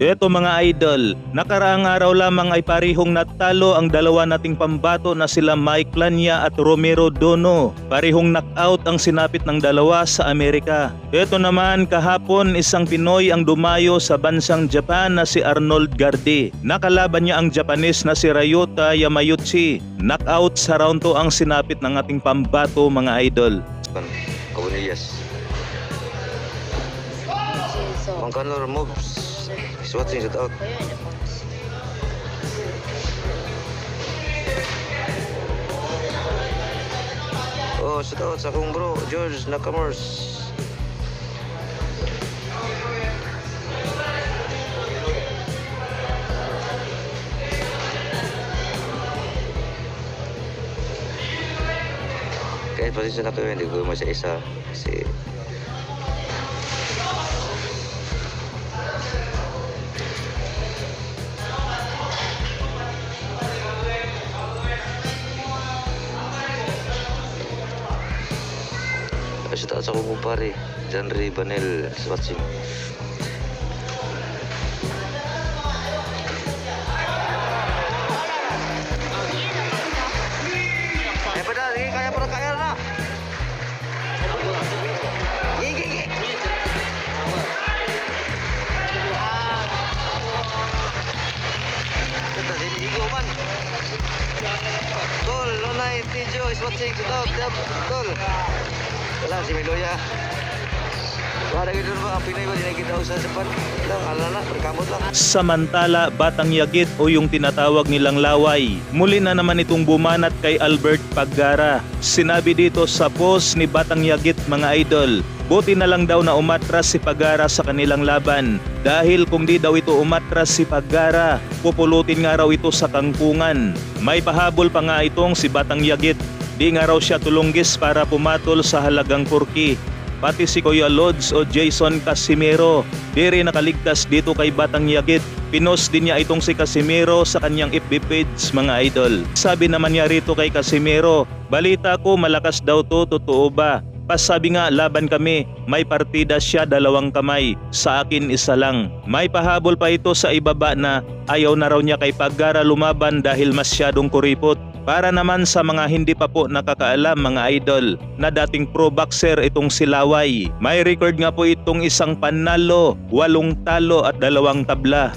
Eto mga idol, nakaraang araw lamang ay parihong natalo ang dalawa nating pambato na sila Mike Lania at Romero Dono. Parihong knockout ang sinapit ng dalawa sa Amerika. Eto naman kahapon isang Pinoy ang dumayo sa bansang Japan na si Arnold Garde. Nakalaban niya ang Japanese na si Ryota Yamayuchi. Knockout sa round 2 ang sinapit ng ating pambato mga idol. Cornelius. So, One corner moves. He's watching it out. Oh, shout out sa akong bro, George Nakamers. Kahit posisyon ako hindi ko masya-isa kasi shout out sa akong kumpare, Janry Banel is watching. Kaya na. Gigi. Kita din igo man. Tol, Lonay Tijo is watching. Tol. Wala si Miloya. Wala gitu ba ang Pinoy ba din kita usaha sa pan. Alana berkamot lang. Samantala, Batang Yagit o yung tinatawag nilang Laway, muli na naman itong bumanat kay Albert Paggara. Sinabi dito sa post ni Batang Yagit mga idol, buti na lang daw na umatras si Paggara sa kanilang laban. Dahil kung di daw ito umatras si Paggara, pupulutin nga raw ito sa kangkungan. May pahabol pa nga itong si Batang Yagit. Di nga raw siya tulunggis para pumatol sa halagang Turkey. Pati si Kuya Lods o Jason Casimero, di rin nakaligtas dito kay Batang Yagit. Pinost din niya itong si Casimero sa kanyang FB page mga idol. Sabi naman niya rito kay Casimero, balita ko malakas daw to, totoo ba? Pasabi nga laban kami, may partida siya 2 kamay, sa akin 1 lang. May pahabol pa ito sa ibaba na ayaw na raw niya kay Paggara lumaban dahil masyadong kuripot. Para naman sa mga hindi pa po nakakaalam mga idol na dating pro boxer itong si Laway. May record nga po itong 1 panalo, 8 talo at 2 tabla.